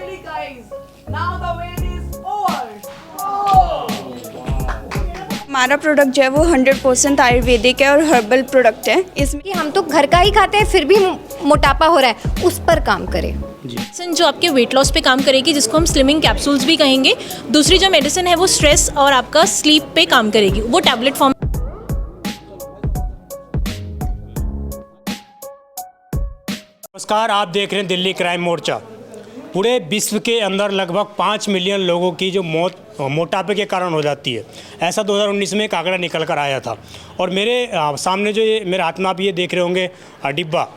ready, guys. Now the wait is over. हमारा product जो है वो 100% आयुर्वेदिक है और हर्बल प्रोडक्ट है। इसमें कि हम तो घर का ही खाते हैं फिर भी मोटापा हो रहा है, उस पर काम करें। मेडिसिन जो आपके वेट लॉस पे काम करेगी, जिसको हम स्लिमिंग कैप्सूल्स भी कहेंगे। दूसरी जो मेडिसिन है वो स्ट्रेस और आपका स्लीप पे काम करेगी, वो टैबलेट फॉर्म। नमस्कार, आप देख रहे हैं दिल्ली क्राइम मोर्चा। पूरे विश्व के अंदर लगभग 5 मिलियन लोगों की जो मौत मोटापे के कारण हो जाती है, ऐसा 2019 में एक आंकड़ा निकल कर आया था। और मेरे सामने जो ये मेरे हाथ में आप ये देख रहे होंगे डिब्बा,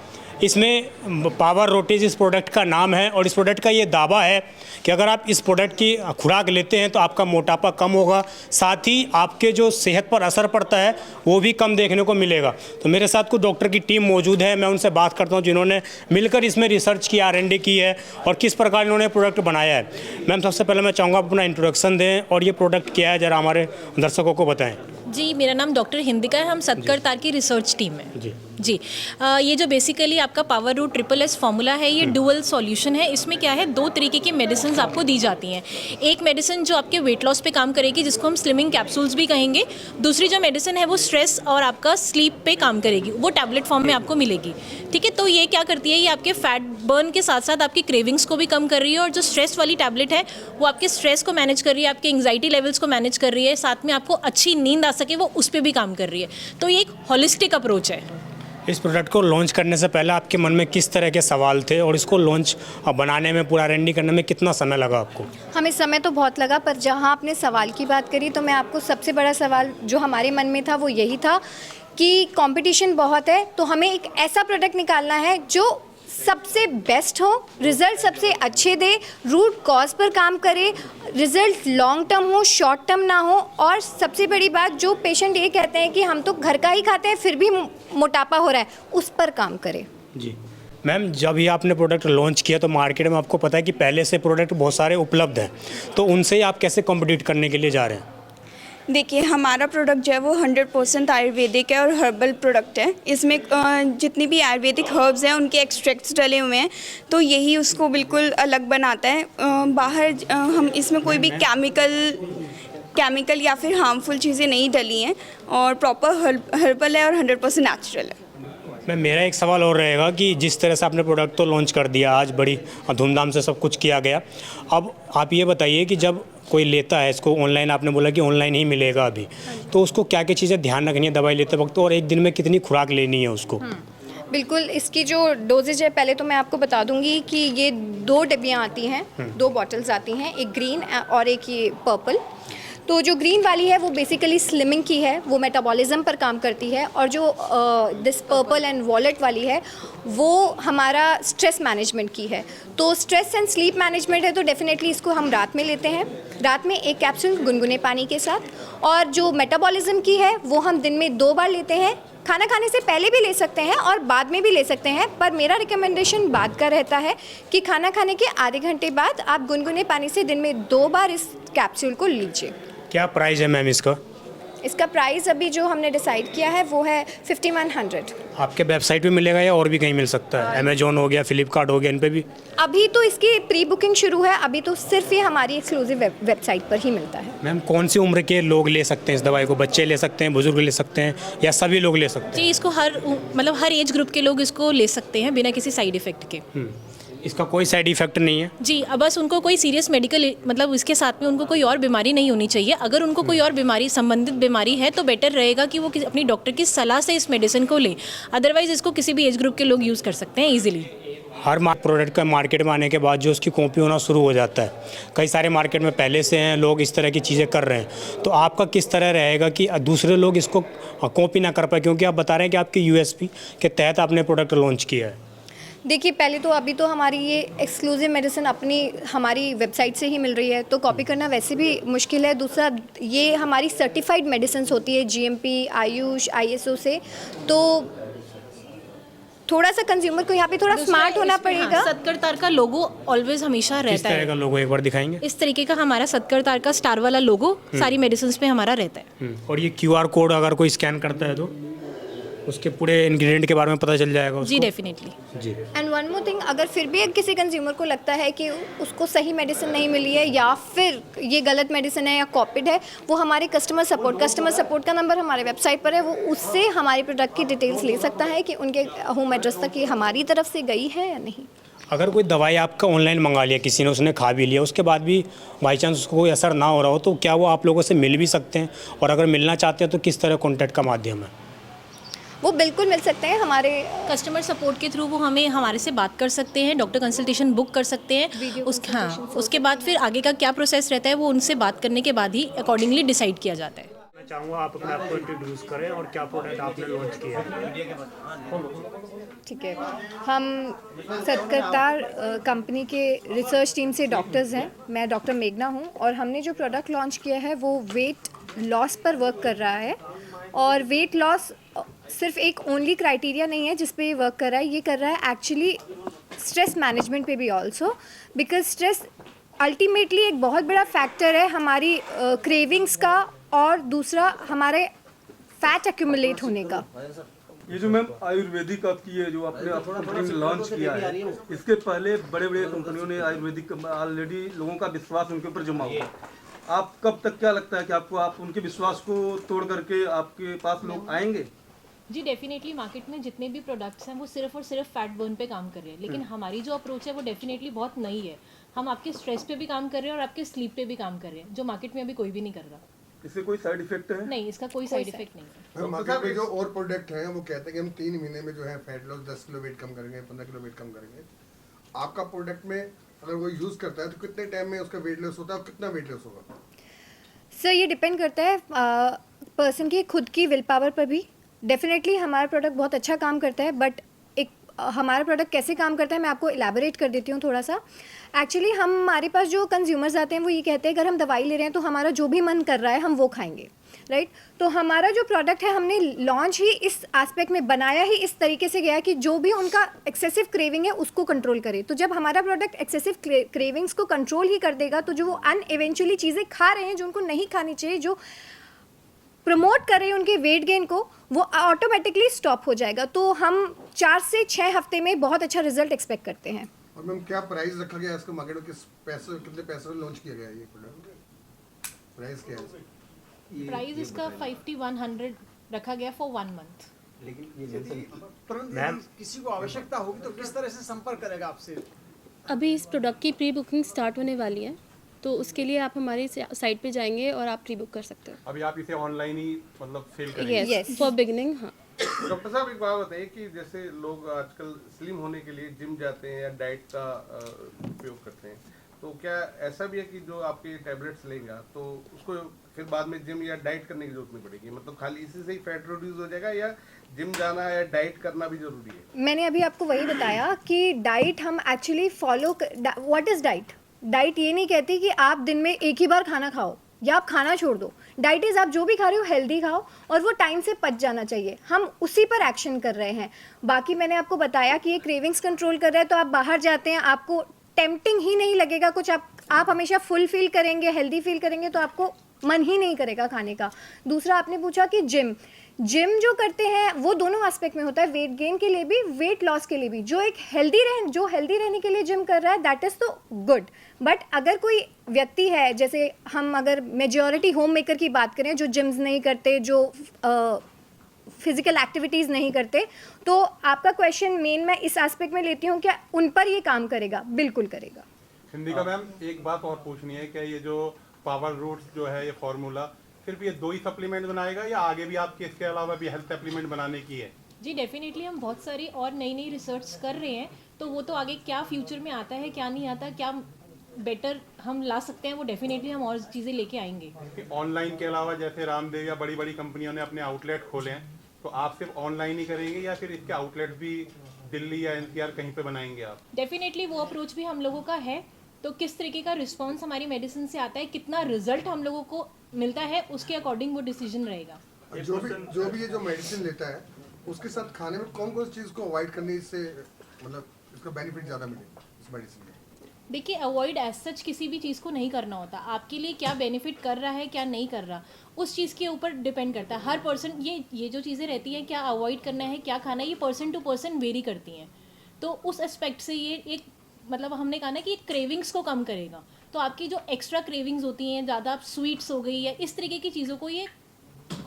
इसमें पावर रोटीज इस प्रोडक्ट का नाम है। और इस प्रोडक्ट का ये दावा है कि अगर आप इस प्रोडक्ट की खुराक लेते हैं तो आपका मोटापा कम होगा, साथ ही आपके जो सेहत पर असर पड़ता है वो भी कम देखने को मिलेगा। तो मेरे साथ कुछ डॉक्टर की टीम मौजूद है, मैं उनसे बात करता हूं जिन्होंने मिलकर इसमें रिसर्च की, R&D की है और किस प्रकार इन्होंने प्रोडक्ट बनाया है। मैम, सबसे पहले मैं चाहूँगा अपना इंट्रोडक्शन दें और ये प्रोडक्ट क्या है ज़रा हमारे दर्शकों को बताएँ। जी, मेरा नाम डॉक्टर हिंदिका है, हम सतकर तार की रिसर्च टीम है। जी ये जो बेसिकली आपका पावर रूट SSS फार्मूला है, ये डुअल सॉल्यूशन है। इसमें क्या है, 2 तरीके की मेडिसिन आपको दी जाती हैं। एक मेडिसिन जो आपके वेट लॉस पे काम करेगी, जिसको हम स्लिमिंग कैप्सूल्स भी कहेंगे। दूसरी जो मेडिसिन है वो स्ट्रेस और आपका स्लीप पे काम करेगी, वो टैबलेट फॉर्म में आपको मिलेगी। ठीक है, तो ये क्या करती है, ये आपके फैट बर्न के साथ साथ आपकी क्रेविंग्स को भी कम कर रही है। और जो स्ट्रेस वाली टैबलेट है वो आपके स्ट्रेस को मैनेज कर रही है, आपके एंग्जाइटी लेवल्स को मैनेज कर रही है, साथ में आपको अच्छी नींद आ सके वो उस पर भी काम कर रही है। तो ये एक होलिस्टिक अप्रोच है। इस प्रोडक्ट को लॉन्च करने से पहले आपके मन में किस तरह के सवाल थे और इसको लॉन्च बनाने में, पूरा R&D करने में कितना समय लगा आपको? हमें समय तो बहुत लगा, पर जहाँ आपने सवाल की बात करी तो मैं आपको सबसे बड़ा सवाल जो हमारे मन में था वो यही था कि कंपटीशन बहुत है, तो हमें एक ऐसा प्रोडक्ट निकालना है जो सबसे बेस्ट हो, रिज़ल्ट सबसे अच्छे दे, रूट कॉज पर काम करे, रिज़ल्ट लॉन्ग टर्म हो, शॉर्ट टर्म ना हो। और सबसे बड़ी बात, जो पेशेंट ये कहते हैं कि हम तो घर का ही खाते हैं फिर भी मोटापा हो रहा है, उस पर काम करे। जी मैम, जब ये आपने प्रोडक्ट लॉन्च किया तो मार्केट में आपको पता है कि पहले से प्रोडक्ट बहुत सारे उपलब्ध हैं, तो उनसे आप कैसे कॉम्पिटिट करने के लिए जा रहे हैं? देखिए, हमारा प्रोडक्ट जो है वो 100% आयुर्वेदिक है और हर्बल प्रोडक्ट है। इसमें जितनी भी आयुर्वेदिक हर्ब्स हैं उनके एक्सट्रैक्ट्स डले हुए हैं, तो यही उसको बिल्कुल अलग बनाता है। बाहर हम इसमें कोई भी केमिकल या फिर हार्मफुल चीज़ें नहीं डली हैं और प्रॉपर हर्बल है और 100% नेचुरल है। मैं मेरा एक सवाल और रहेगा कि जिस तरह से आपने प्रोडक्ट तो लॉन्च कर दिया, आज बड़ी धूमधाम से सब कुछ किया गया, अब आप ये बताइए कि जब कोई लेता है इसको ऑनलाइन, आपने बोला कि ऑनलाइन ही मिलेगा अभी, तो उसको क्या क्या चीज़ें ध्यान रखनी है दवाई लेते वक्त, और एक दिन में कितनी खुराक लेनी है उसको? बिल्कुल, इसकी जो डोजेज है पहले तो मैं आपको बता दूंगी कि ये 2 डिब्बियाँ आती हैं, 2 बॉटल्स आती हैं, एक ग्रीन और एक ये पर्पल। तो जो ग्रीन वाली है वो बेसिकली स्लिमिंग की है, वो मेटाबॉलिज्म पर काम करती है। और जो दिस पर्पल एंड वॉलेट वाली है वो हमारा स्ट्रेस मैनेजमेंट की है। तो स्ट्रेस एंड स्लीप मैनेजमेंट है, तो डेफिनेटली इसको हम रात में लेते हैं, रात में 1 कैप्सूल गुनगुने पानी के साथ। और जो मेटाबॉलिज्म की है वो हम दिन में 2 बार लेते हैं, खाना खाने से पहले भी ले सकते हैं और बाद में भी ले सकते हैं, पर मेरा रिकमेंडेशन बाद का रहता है कि खाना खाने के आधे घंटे बाद आप गुनगुने पानी से दिन में 2 बार इस कैप्सूल को लीजिए। क्या प्राइस है मैम इसका? इसका प्राइस अभी जो हमने डिसाइड किया है वो है 5100। आपके वेबसाइट पे मिलेगा या और भी कहीं मिल सकता है? अमेजोन हो गया, फ्लिपकार्ट हो गया, इन पे भी? अभी तो इसकी प्री बुकिंग शुरू है, अभी तो सिर्फ ये हमारी एक्सक्लूसिव वेबसाइट पर ही मिलता है। मैम, कौन सी उम्र के लोग ले सकते हैं इस दवाई को? बच्चे ले सकते हैं, बुजुर्ग ले सकते हैं, या सभी लोग ले सकते हैं? जी, इसको हर एज ग्रुप के लोग इसको ले सकते हैं बिना किसी साइड इफेक्ट के। इसका कोई साइड इफेक्ट नहीं है? जी, अब बस उनको कोई सीरियस मेडिकल इसके साथ में उनको कोई और बीमारी नहीं होनी चाहिए। अगर उनको कोई और बीमारी, संबंधित बीमारी है, तो बेटर रहेगा कि वो अपनी डॉक्टर की सलाह से इस मेडिसिन को लें। अदरवाइज इसको किसी भी एज ग्रुप के लोग यूज़ कर सकते हैं ईजिली। हर प्रोडक्ट का मार्केट में आने के बाद जो उसकी कॉपी होना शुरू हो जाता है, कई सारे मार्केट में पहले से हैं, लोग इस तरह की चीज़ें कर रहे हैं, तो आपका किस तरह रहेगा कि दूसरे लोग इसको कॉपी ना कर पाए? क्योंकि आप बता रहे हैं कि आपकी USP के तहत आपने प्रोडक्ट लॉन्च किया है। देखिए, पहले तो अभी तो हमारी ये एक्सक्लूसिव मेडिसिन हमारी वेबसाइट से ही मिल रही है, तो कॉपी करना वैसे भी मुश्किल है। दूसरा, ये हमारी सर्टिफाइड मेडिसिन होती है GMP, आयुष, ISO से, तो थोड़ा सा कंज्यूमर को यहाँ पे थोड़ा स्मार्ट होना पड़ेगा। सतकर तार का लोगो ऑलवेज हमेशा रहता है। किस तरह का लोगो एक बार दिखाएंगे? इस तरीके का हमारा सतकर तार का स्टार वाला लोगो सारी मेडिसिन पे हमारा रहता है। और ये QR कोड अगर कोई स्कैन करता है तो? उसके पूरे इंग्रेडिएंट के बारे में पता चल जाएगा जी उसको? डेफिनेटली। जी। एंड वन मोर थिंग, अगर फिर भी किसी कंज्यूमर को लगता है कि उसको सही मेडिसिन नहीं मिली है या फिर ये गलत मेडिसिन है या कॉपिड है, वो हमारे कस्टमर सपोर्ट का नंबर हमारे वेबसाइट पर है, वो उससे हमारी प्रोडक्ट की डिटेल्स ले सकता है कि उनके होम एड्रेस तक ये हमारी तरफ से गई है या नहीं। अगर कोई दवाई आपका ऑनलाइन मंगा लिया किसी ने, उसने खा भी लिया, उसके बाद भी बाई चांस उसको कोई असर ना हो रहा हो, तो क्या वो आप लोगों से मिल भी सकते हैं? और अगर मिलना चाहते हैं तो किस तरह कॉन्टैक्ट का माध्यम है? वो बिल्कुल मिल सकते हैं हमारे कस्टमर सपोर्ट के थ्रू वो हमारे से बात कर सकते हैं, डॉक्टर कंसल्टेशन बुक कर सकते हैं। उसके बाद फिर आगे का क्या प्रोसेस रहता है वो उनसे बात करने के बाद ही अकॉर्डिंगली डिसाइड किया जाता है। मैं चाहूँगा आप अपने आप को इंट्रोड्यूस करें और क्या प्रोडक्ट आपने लॉन्च किया है। ठीक है, हम सतकरतार कंपनी के रिसर्च टीम से डॉक्टर्स हैं। मैं डॉक्टर मेघना हूं और हमने जो प्रोडक्ट लॉन्च किया है वो वेट लॉस पर वर्क कर रहा है। और वेट लॉस सिर्फ एक ओनली क्राइटेरिया नहीं है जिस पे ये वर्क कर रहा है, ये कर रहा है एक्चुअली स्ट्रेस मैनेजमेंट पे भी ऑल्सो, बिकॉज स्ट्रेस अल्टीमेटली एक बहुत बड़ा फैक्टर है हमारी क्रेविंग्स का और दूसरा हमारे फैट एक्यूमुलेट होने का। ये जो मैम आयुर्वेदिक आपकी ये जो आपने कंपनी ने लॉन्च किया है, इसके पहले बड़े बड़े कंपनियों ने आयुर्वेदिक ऑलरेडी लोगों का विश्वास उनके ऊपर जमा हुआ है। आप कब तक क्या लगता है कि आप उनके विश्वास को तोड़ करके आपके पास लोग आएंगे? जी डेफिनेटली मार्केट में जितने भी प्रोडक्ट्स हैं वो सिर्फ और सिर्फ फैट बर्न पे काम कर रहे हैं, लेकिन हमारी जो अप्रोच है वो डेफिनेटली बहुत नई है। हम आपके स्ट्रेस पे भी काम कर रहे हैं और आपके स्लीप पे भी काम कर रहे हैं, जो मार्केट में अभी कोई भी नहीं कर रहा। इससे कोई साइड इफेक्ट है? नहीं, इसका कोई साइड इफेक्ट नहीं है। मैम मार्केट में जो और प्रोडक्ट हैं वो कहते हैं कि हम 3 महीने में जो है फैट लॉस 10 किलो वेट कम करेंगे, 15 किलो वेट कम करेंगे। आपका प्रोडक्ट में अगर वो यूज़ करता है तो कितने टाइम में उसका वेट लॉस होता है और कितना वेट लॉस होगा? सर ये डिपेंड करता है पर्सन की खुद की विल पावर पर भी। डेफिनेटली हमारा प्रोडक्ट बहुत अच्छा काम करता है, बट एक हमारा प्रोडक्ट कैसे काम करता है मैं आपको इलेबोरेट कर देती हूँ थोड़ा सा। एक्चुअली हमारे पास जो कंज्यूमर्स आते हैं वो ये कहते हैं अगर हम दवाई ले रहे हैं तो हमारा जो भी मन कर रहा है हम वो खाएंगे, राइट। तो हमारा जो प्रोडक्ट है हमने लॉन्च ही इस एस्पेक्ट में बनाया ही इस तरीके से गया कि जो भी उनका एक्सेसिव क्रेविंग है उसको कंट्रोल करे। तो जब हमारा प्रोडक्ट एक्सेसिव क्रेविंग्स को कंट्रोल ही कर देगा तो जो वो अनइवेंचुअली चीज़ें खा रहे हैं जो उनको नहीं खानी चाहिए, जो प्रमोट कर रहे हैं उनके वेट गेन को, वो ऑटोमेटिकली स्टॉप हो जाएगा। तो हम 4 से 6 हफ्ते में बहुत अच्छा रिजल्ट एक्सपेक्ट करते हैं। और मैम क्या प्राइस रखा गया है इसका मार्केट में, कितने पैसे में लॉन्च किया गया है ये प्रोडक्ट? प्राइस क्या है? प्राइस इसका 5100 रखा गया फॉर 1 मंथ। तुरंत किसी को आवश्यकता होगी तो किस तरह से संपर्क करेगा आपसे? अभी इस प्रोडक्ट की प्री बुकिंग स्टार्ट होने वाली है, तो उसके लिए आप हमारी साइट पे जाएंगे और आप प्री बुक कर सकते हो। अभी आप इसे ऑनलाइन ही मतलब सेल करेंगे? Yes, for beginning. हाँ डॉक्टर साहब एक बात बताइए कि जैसे लोग आजकल स्लिम होने के लिए जिम जाते हैं या डाइट का उपयोग करते हैं, तो क्या ऐसा भी है कि जो आपके टैबलेट्स लेगा तो उसको फिर बाद में जिम या डाइट करने की जरूरत नहीं पड़ेगी? मतलब खाली इसी से ही फैट रिड्यूस हो जाएगा या जिम जाना या डाइट करना भी जरूरी है? मैंने अभी आपको वही बताया कि डाइट हम actually follow what is diet. Diet ये नहीं कहती कि आप दिन में एक ही बार खाना खाओ या आप खाना छोड़ दो। डाइट इज़ आप जो भी खा रहे हो हेल्दी खाओ और वो टाइम से पच जाना चाहिए। हम उसी पर एक्शन कर रहे हैं। बाकी मैंने आपको बताया कि ये क्रेविंग्स कंट्रोल कर रहा है, तो आप बाहर जाते हैं आपको टेम्पटिंग ही नहीं लगेगा कुछ। आप हमेशा फुल फील करेंगे, हेल्दी फील करेंगे, तो आपको मन ही नहीं करेगा खाने का। दूसरा आपने पूछा कि जिम जो करते हैं वो दोनों एस्पेक्ट में होता है, वेट गेन के लिए भी, वेट लॉस के लिए भी। जो हेल्दी रहने के लिए जिम कर रहा है दैट इज़ तो गुड। बट अगर कोई व्यक्ति है, जैसे हम अगर मेजॉरिटी होम मेकर की बात करें जो जिम्स नहीं करते, जो फिजिकल एक्टिविटीज़ नहीं करते, तो आपका क्वेश्चन मेन मैं इस एस्पेक्ट में लेती हूँ क्या उन पर ये काम करेगा? बिल्कुल करेगा। हिंदी का मैम एक बात और पूछनी है, क्या ये जो पावर रूट्स जो है ये फॉर्मूला सिर्फ ये 2 ही सप्लीमेंट बनाएगा या आगे भी आपके इसके अलावा भी हेल्थ सप्लीमेंट बनाने की है? जी डेफिनेटली हम बहुत सारी और नई रिसर्च कर रहे हैं, तो वो तो आगे क्या फ्यूचर में आता है, क्या नहीं आता, क्या बेटर हम ला सकते हैं, वो डेफिनेटली हम और चीज़ें लेके आएंगे। ऑनलाइन के अलावा जैसे रामदेव या बड़ी बड़ी कंपनियों ने अपने आउटलेट खोले हैं, तो आप सिर्फ ऑनलाइन ही करेंगे या फिर इसके आउटलेट भी दिल्ली या एनसीआर कहीं पे बनाएंगे आप? डेफिनेटली वो अप्रोच भी हम लोगों का है। तो किस तरीके का रिस्पांस हमारी मेडिसिन से आता है, कितना रिजल्ट हम लोगों को मिलता है, उसके अकॉर्डिंग वो डिसीजन रहेगा। जो भी ये जो मेडिसिन लेता है उसके साथ खाने में कौन कौन सी चीज़ को अवॉइड करने से मतलब इसका बेनिफिट ज़्यादा मिलेगा इस मेडिसिन में? देखिए अवॉइड एज सच किसी भी चीज़ को नहीं करना होता, आपके लिए क्या बेनिफिट कर रहा है क्या नहीं कर रहा उस चीज़ के ऊपर डिपेंड करता है। हर पर्सन ये जो चीज़ें रहती हैं क्या अवॉइड करना है क्या खाना है, ये पर्सन टू पर्सन वेरी करती हैं। तो उस एस्पेक्ट से ये एक मतलब हमने कहा ना कि क्रेविंग्स को कम करेगा। तो आपकी जो एक्स्ट्रा क्रेविंग्स होती हैं, ज़्यादा आप स्वीट्स हो गई या इस तरीके की चीज़ों को ये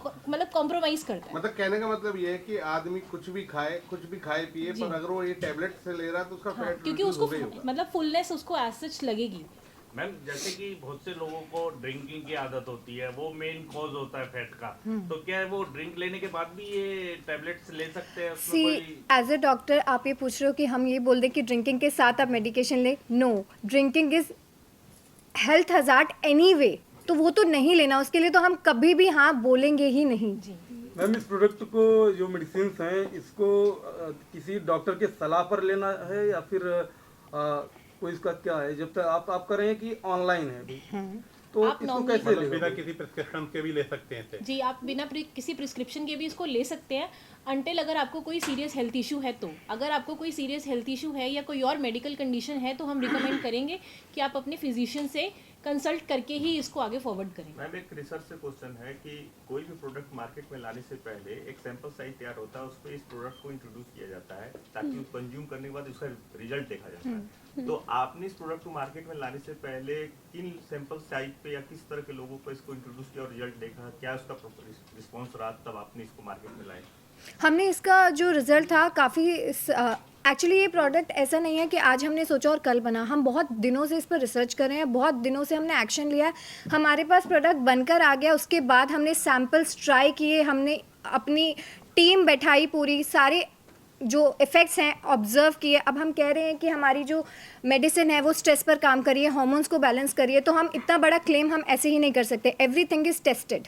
मतलब कॉम्प्रोमाइज करता है। मतलब कहने का मतलब ये है कि आदमी कुछ भी खाए पिए, पर अगर वो ये टैबलेट से ले रहा है तो उसका फैट क्योंकि उसको मतलब फुलनेस उसको एज सच लगेगी। मैम जैसे कि बहुत से लोगों को ड्रिंकिंग की आदत होती है, वो मेन कॉज होता है फैट का, तो क्या है वो ड्रिंक लेने के बाद भी ये टैबलेट्स ले सकते हैं? सी एज ए डॉक्टर आप ये पूछ रहे हो कि हम ये बोल दें कि ड्रिंकिंग के साथ आप मेडिकेशन ले, no, drinking is health hazard anyway, तो वो तो नहीं लेना, उसके लिए तो हम कभी भी हाँ बोलेंगे ही नहीं। मैम इस प्रोडक्ट को जो मेडिसिन हैं इसको किसी डॉक्टर के सलाह पर लेना है या फिर कोई इसका क्या है? जब तक आप कर रहे हैं कि ऑनलाइन है अभी, तो आप इसको normally- कैसे लेंगे? बिना किसी प्रिस्क्रिप्शन के भी ले सकते हैं? जी आप बिना किसी प्रिस्क्रिप्शन के भी इसको ले सकते हैं अनटिल अगर आपको कोई सीरियस हेल्थ इशू है। तो अगर आपको कोई सीरियस हेल्थ इशू है या कोई और मेडिकल कंडीशन है तो हम रिकमेंड करेंगे कि आप अपने फिजिशियन से कंसल्ट करके ही इसको आगे फॉरवर्ड करें। मैम एक रिसर्च से क्वेश्चन है कि कोई भी प्रोडक्ट मार्केट में लाने से पहले एक सैंपल साइज तैयार होता है, उस पर इस प्रोडक्ट को इंट्रोड्यूस किया जाता है ताकि कंज्यूम करने के बाद उसका रिजल्ट देखा जाता है। तो आपने इस प्रोडक्ट को मार्केट में लाने से पहले किन सैंपल साइज पे या किस तरह के लोगों को इसको इंट्रोड्यूस किया और रिजल्ट देखा, क्या उसका रिस्पॉन्स रहा तब आपने इसको मार्केट में लाए? हमने इसका जो रिज़ल्ट था काफ़ी एक्चुअली ये प्रोडक्ट ऐसा नहीं है कि आज हमने सोचा और कल बना, हम बहुत दिनों से इस पर रिसर्च कर रहे हैं, बहुत दिनों से हमने एक्शन लिया है, हमारे पास प्रोडक्ट बनकर आ गया, उसके बाद हमने सैम्पल्स ट्राई किए, हमने अपनी टीम बैठाई पूरी, सारे जो इफ़ेक्ट्स हैं ऑब्जर्व किए। अब हम कह रहे हैं कि हमारी जो मेडिसिन है वो स्ट्रेस पर काम करिए, हार्मोन्स को बैलेंस करिए, तो हम इतना बड़ा क्लेम हम ऐसे ही नहीं कर सकते, एवरीथिंग इज़ टेस्टेड।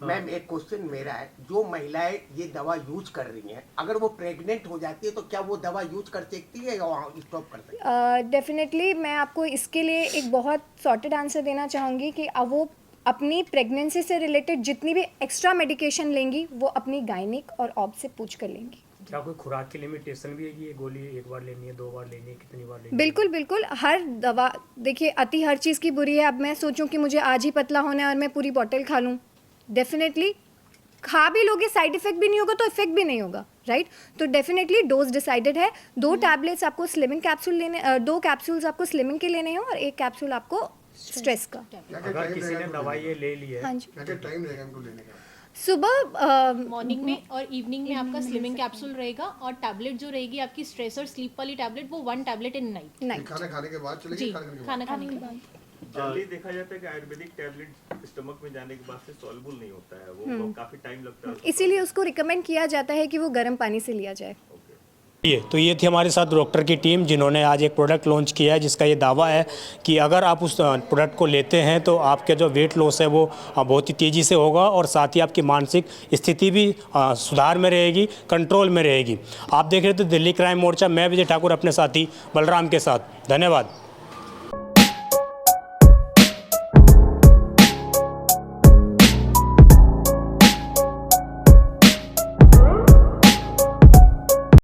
मैम एक क्वेश्चन मेरा है, जो महिलाएं ये दवा यूज कर रही हैं अगर वो प्रेग्नेंट हो जाती है तो क्या वो दवा यूज कर सकती है या स्टॉप कर सकती है? डेफिनेटली मैं आपको इसके लिए एक बहुत सॉर्टेड आंसर देना चाहूँगी कि अब वो अपनी प्रेगनेंसी से रिलेटेड जितनी भी एक्स्ट्रा मेडिकेशन लेंगी वो अपनी गायनिक और ऑब से पूछ कर लेंगी। क्या कोई खुराक की लिमिटेशन भी है कि ये गोली एक बार लेनी है, 2 बार लेनी है, कितनी बार लेनी है? बिल्कुल बिल्कुल, हर दवा देखिए अति हर चीज़ की बुरी है। अब मैं सोचूं कि मुझे आज ही पतला होना है और मैं पूरी बॉटल खा लूँ, डेफिनेटली खा भी लोगे साइड इफेक्ट भी नहीं होगा तो इफेक्ट भी नहीं होगा, राइट? तो डेफिनेटली डोज डिसाइडेड है, 2 टैबलेट्स आपको स्लिमिंग कैप्सूल लेने, 2 कैप्सूल्स आपको स्लिमिंग के लेने हैं और 1 कैप्सूल आपको स्ट्रेस का। अगर किसी ने दवाई ये ले ली है, हाँ जी, क्या टाइम रहेगा इनको लेने का? सुबह मॉर्निंग में और इवनिंग में आपका स्लिमिंग कैप्सूल रहेगा और टैबलेट जो रहेगी आपकी स्ट्रेस और स्लीप वाली टैबलेट वो 1 टैबलेट इन नाइट। खाना खाने के बाद चलेगी? जी, खाने के बाद? खाना खाने के बाद। जल्दी देखा जाता है कि आयुर्वेदिक टैबलेट स्टमक में जाने के बाद से सॉल्युबल नहीं होता है, वो काफी टाइम लगता है, इसीलिए उसको रिकमेंड किया जाता है कि वो गर्म पानी से लिया जाए। तो ये थी हमारे साथ डॉक्टर की टीम जिन्होंने आज एक प्रोडक्ट लॉन्च किया है जिसका ये दावा है कि अगर आप उस प्रोडक्ट को लेते हैं तो आपका जो वेट लॉस है वो बहुत ही तेज़ी से होगा और साथ ही आपकी मानसिक स्थिति भी सुधार में रहेगी, कंट्रोल में रहेगी। आप देख रहे थे दिल्ली क्राइम मोर्चा, मैं विजय ठाकुर अपने साथी बलराम के साथ। धन्यवाद।